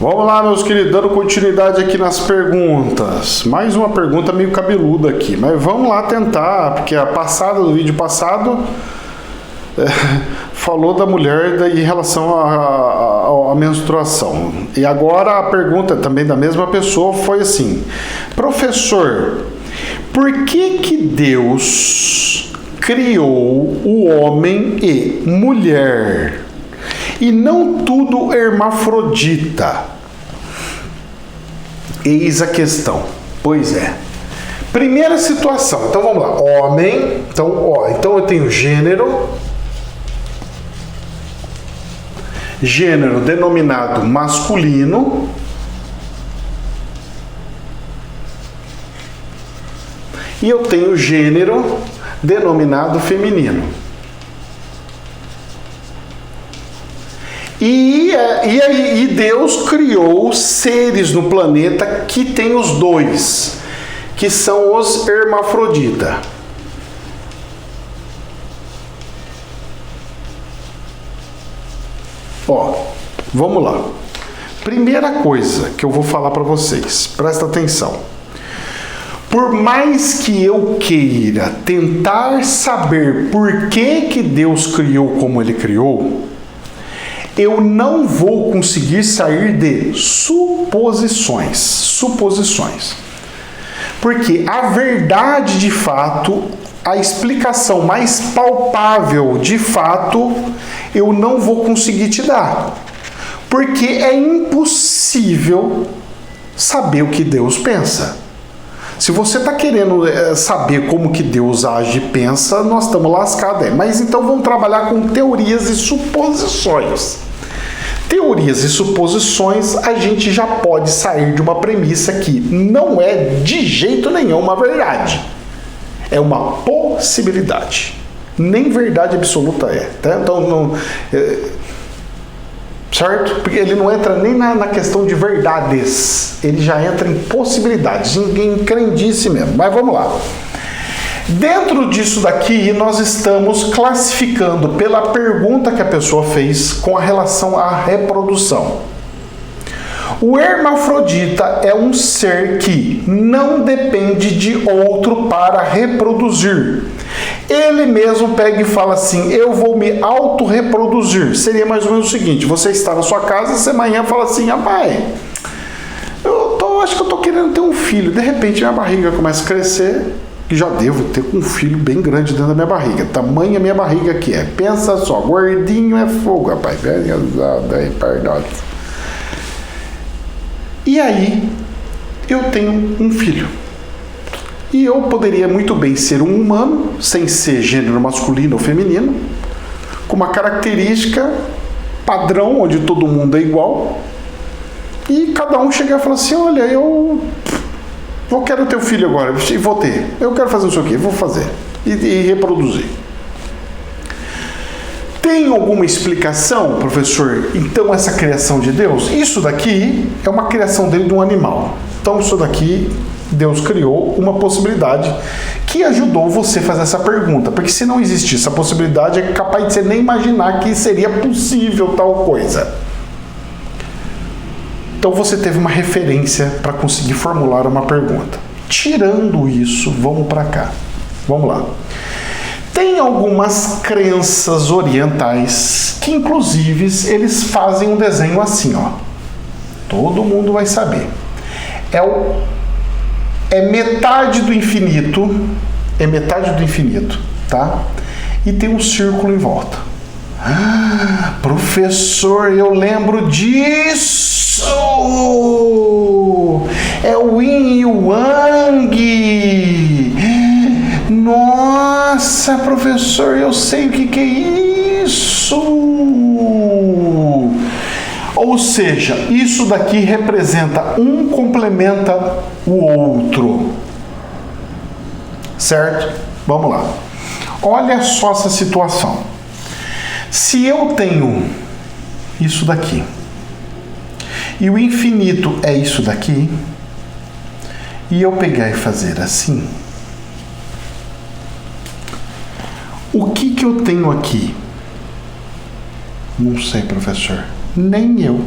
Vamos lá, meus queridos, dando continuidade aqui nas perguntas. Mais uma pergunta meio cabeluda aqui, mas vamos lá tentar, porque a passada do vídeo passado falou da mulher em relação à menstruação. E agora a pergunta também da mesma pessoa foi assim: professor, por que Deus criou o homem e mulher e não tudo hermafrodita? Eis a questão. Pois é. Primeira situação. Então vamos lá. Homem. Então eu tenho gênero. Gênero denominado masculino. E eu tenho gênero denominado feminino. E Deus criou seres no planeta que tem os dois, que são os hermafroditas. Vamos lá. Primeira coisa que eu vou falar para vocês, presta atenção. Por mais que eu queira tentar saber por que Deus criou como Ele criou, eu não vou conseguir sair de suposições. Porque a verdade de fato, a explicação mais palpável de fato, eu não vou conseguir te dar. Porque é impossível saber o que Deus pensa. Se você está querendo saber como que Deus age e pensa, nós estamos lascados. Mas então vamos trabalhar com teorias e suposições. Teorias e suposições, a gente já pode sair de uma premissa que não é de jeito nenhum uma verdade. É uma possibilidade. Nem verdade absoluta é. Tá? Então, não, certo? Porque ele não entra nem na questão de verdades. Ele já entra em possibilidades, em crendice mesmo. Mas vamos lá. Dentro disso daqui, nós estamos classificando pela pergunta que a pessoa fez com a relação à reprodução. O hermafrodita é um ser que não depende de outro para reproduzir. Ele mesmo pega e fala assim: eu vou me autorreproduzir. Seria mais ou menos o seguinte: você está na sua casa, você amanhã fala assim: rapaz, acho que eu estou querendo ter um filho. De repente minha barriga começa a crescer, que já devo ter um filho bem grande dentro da minha barriga. Tamanha minha barriga que é. Pensa só, gordinho é fogo, rapaz. E aí, eu tenho um filho. E eu poderia muito bem ser um humano, sem ser gênero masculino ou feminino, com uma característica padrão, onde todo mundo é igual. E cada um chegar e falar assim: olha, eu quero ter um filho agora, e vou ter. Eu quero fazer isso aqui, vou fazer. E reproduzir. Tem alguma explicação, professor? Então, essa criação de Deus? Isso daqui é uma criação dele de um animal. Então, isso daqui, Deus criou uma possibilidade que ajudou você a fazer essa pergunta. Porque se não existisse essa possibilidade, é capaz de você nem imaginar que seria possível tal coisa. Então você teve uma referência para conseguir formular uma pergunta. Tirando isso, vamos para cá. Vamos lá. Tem algumas crenças orientais que, inclusive, eles fazem um desenho assim, ó. Todo mundo vai saber. É metade do infinito. É metade do infinito, tá? E tem um círculo em volta. Ah, professor, eu lembro disso! É o Yin e o Yang. Nossa, professor, eu sei o que é isso. Ou seja, isso daqui representa um complementa o outro. Certo? Vamos lá. Olha só essa situação. Se eu tenho isso daqui, e o infinito é isso daqui, e eu pegar e fazer assim, o que eu tenho aqui? Não sei, professor. Nem eu.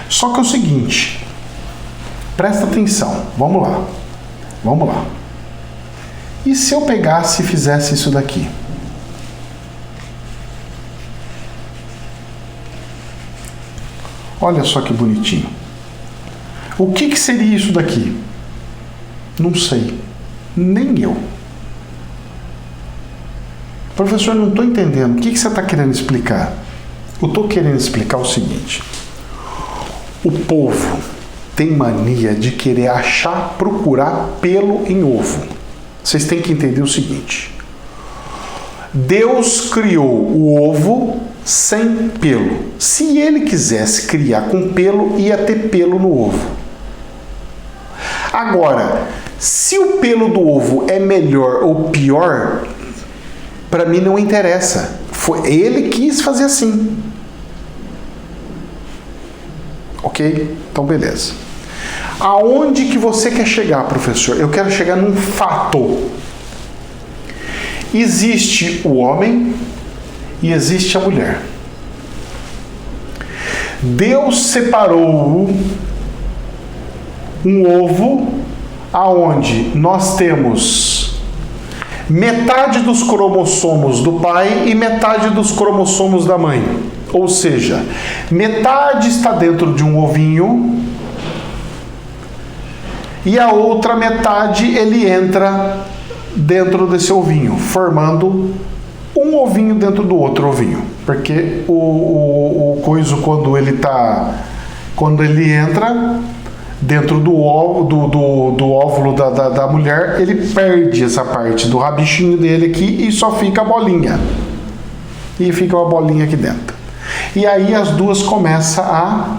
Só que é o seguinte, presta atenção, vamos lá. E se eu pegasse e fizesse isso daqui? Olha só que bonitinho. O que seria isso daqui? Não sei. Nem eu. Professor, não estou entendendo. O que você está querendo explicar? Eu estou querendo explicar o seguinte. O povo tem mania de querer achar, procurar pelo em ovo. Vocês têm que entender o seguinte. Deus criou o ovo sem pelo. Se ele quisesse criar com pelo, ia ter pelo no ovo. Agora, se o pelo do ovo é melhor ou pior, para mim não interessa. Ele quis fazer assim. Ok? Então, beleza. Aonde que você quer chegar, professor? Eu quero chegar num fato. Existe o homem e existe a mulher. Deus separou um ovo aonde nós temos metade dos cromossomos do pai e metade dos cromossomos da mãe. Ou seja, metade está dentro de um ovinho e a outra metade ele entra dentro desse ovinho, formando um ovinho dentro do outro ovinho. Porque o coiso, quando ele entra dentro do óvulo da mulher, ele perde essa parte do rabichinho dele aqui e só fica a bolinha. E fica uma bolinha aqui dentro. E aí as duas começam a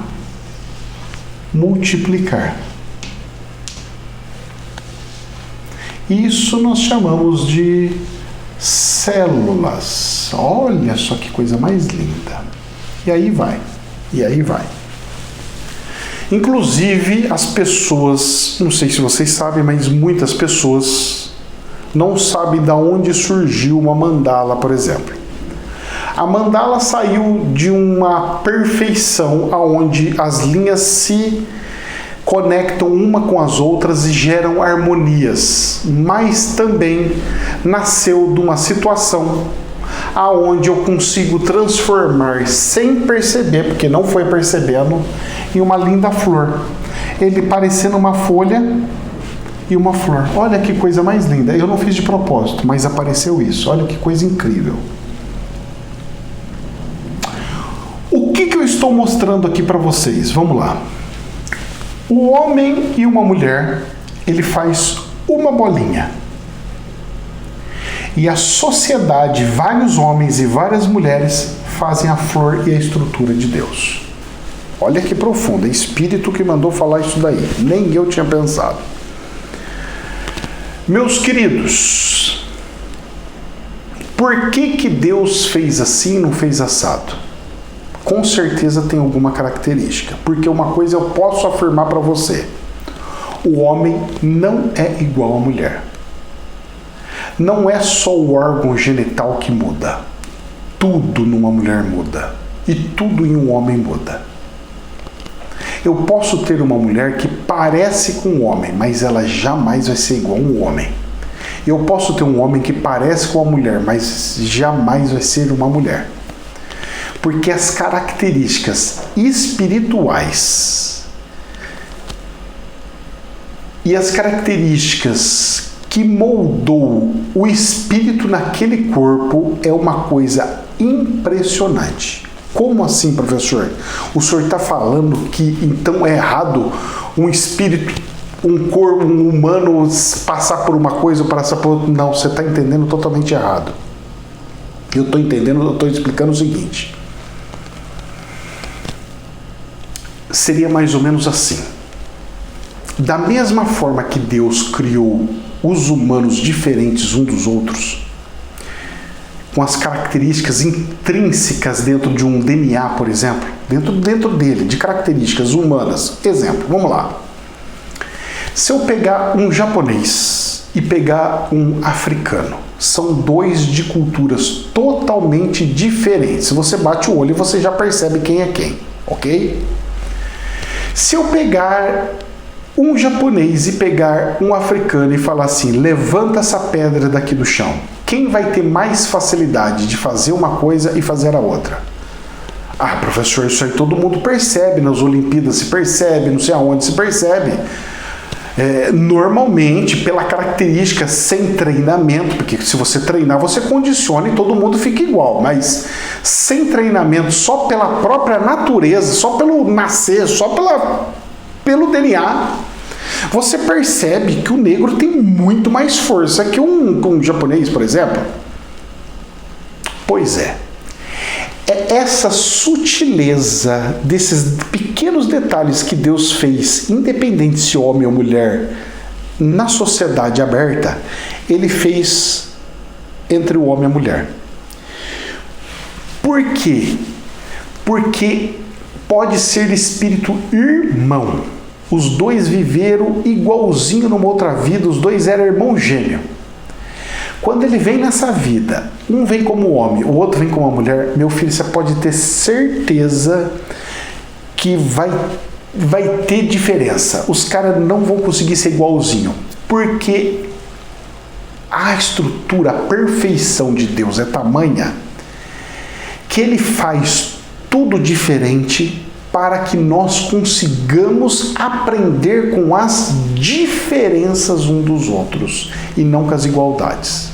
multiplicar. Isso nós chamamos de células. Olha só que coisa mais linda. E aí vai. Inclusive as pessoas, não sei se vocês sabem, mas muitas pessoas não sabem de onde surgiu uma mandala, por exemplo. A mandala saiu de uma perfeição onde as linhas se conectam uma com as outras e geram harmonias, mas também nasceu de uma situação aonde eu consigo transformar sem perceber, porque não foi percebendo, em uma linda flor. Ele parecendo uma folha e uma flor. Olha que coisa mais linda. Eu não fiz de propósito, mas apareceu isso. Olha que coisa incrível. O que eu estou mostrando aqui para vocês? Vamos lá. O homem e uma mulher, ele faz uma bolinha. E a sociedade, vários homens e várias mulheres, fazem a flor e a estrutura de Deus. Olha que profundo, é espírito que mandou falar isso daí. Nem eu tinha pensado. Meus queridos, por que Deus fez assim e não fez assado? Com certeza tem alguma característica. Porque uma coisa eu posso afirmar para você. O homem não é igual à mulher. Não é só o órgão genital que muda. Tudo numa mulher muda. E tudo em um homem muda. Eu posso ter uma mulher que parece com um homem, mas ela jamais vai ser igual a um homem. Eu posso ter um homem que parece com uma mulher, mas jamais vai ser uma mulher. Porque as características espirituais e as características que moldou o espírito naquele corpo é uma coisa impressionante. Como assim, professor? O senhor está falando que então é errado um espírito, um corpo, um humano passar por uma coisa ou passar por outra? Não, você está entendendo totalmente errado. Eu estou entendendo, eu estou explicando o seguinte. Seria mais ou menos assim. Da mesma forma que Deus criou os humanos diferentes uns dos outros, com as características intrínsecas dentro de um DNA, por exemplo, dentro dele, de características humanas. Exemplo, vamos lá. Se eu pegar um japonês e pegar um africano, são dois de culturas totalmente diferentes. Se você bate o olho, você já percebe quem é quem, ok? Se eu pegar um japonês e pegar um africano e falar assim, levanta essa pedra daqui do chão, quem vai ter mais facilidade de fazer uma coisa e fazer a outra? Ah, professor, isso aí todo mundo percebe, nas Olimpíadas se percebe, não sei aonde se percebe. Normalmente, pela característica sem treinamento, porque se você treinar, você condiciona e todo mundo fica igual, mas sem treinamento, só pela própria natureza, só pelo nascer, só pelo DNA, você percebe que o negro tem muito mais força que um japonês, por exemplo. Pois é. É essa sutileza desses pequenos detalhes que Deus fez, independente se homem ou mulher, na sociedade aberta, Ele fez entre o homem e a mulher. Por quê? Porque pode ser espírito irmão. Os dois viveram igualzinho numa outra vida, os dois eram irmão gêmeo. Quando ele vem nessa vida, um vem como homem, o outro vem como uma mulher, meu filho, você pode ter certeza que vai ter diferença. Os caras não vão conseguir ser igualzinho, porque a estrutura, a perfeição de Deus é tamanha que Ele faz tudo diferente para que nós consigamos aprender com as diferenças um dos outros e não com as igualdades.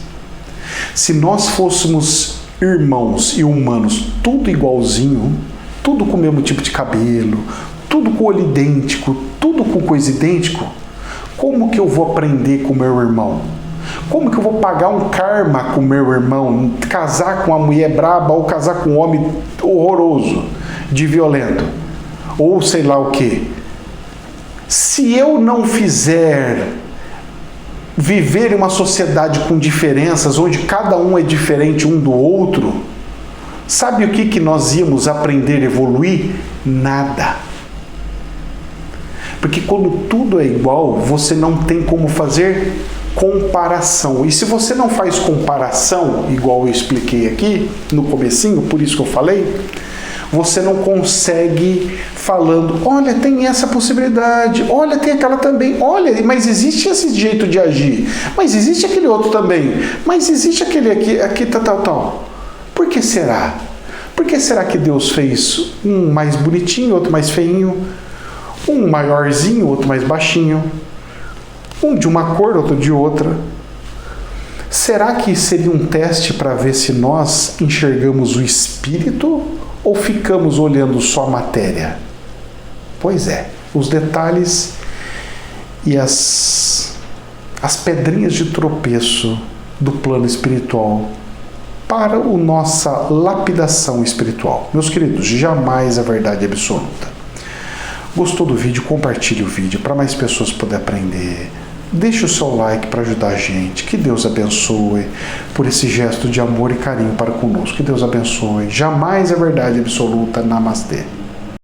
Se nós fôssemos irmãos e humanos tudo igualzinho, tudo com o mesmo tipo de cabelo, tudo com olho idêntico, tudo com coisa idêntico, como que eu vou aprender com o meu irmão? Como que eu vou pagar um karma com o meu irmão? Casar com uma mulher braba ou casar com um homem horroroso, de violento? Ou sei lá o que. Se eu não fizer viver em uma sociedade com diferenças, onde cada um é diferente um do outro, sabe o que nós íamos aprender a evoluir? Nada. Porque quando tudo é igual, você não tem como fazer comparação. E se você não faz comparação, igual eu expliquei aqui no comecinho, por isso que eu falei, você não consegue falando, olha, tem essa possibilidade, olha, tem aquela também, olha, mas existe esse jeito de agir, mas existe aquele outro também, mas existe aquele aqui tal. Por que será? Por que será que Deus fez um mais bonitinho, outro mais feinho, um maiorzinho, outro mais baixinho, um de uma cor, outro de outra? Será que seria um teste para ver se nós enxergamos o espírito ou ficamos olhando só a matéria? Pois é, os detalhes e as pedrinhas de tropeço do plano espiritual para a nossa lapidação espiritual. Meus queridos, jamais a verdade absoluta. Gostou do vídeo? Compartilhe o vídeo para mais pessoas poderem aprender. Deixe o seu like para ajudar a gente. Que Deus abençoe por esse gesto de amor e carinho para conosco. Que Deus abençoe. Jamais a verdade absoluta. Namastê.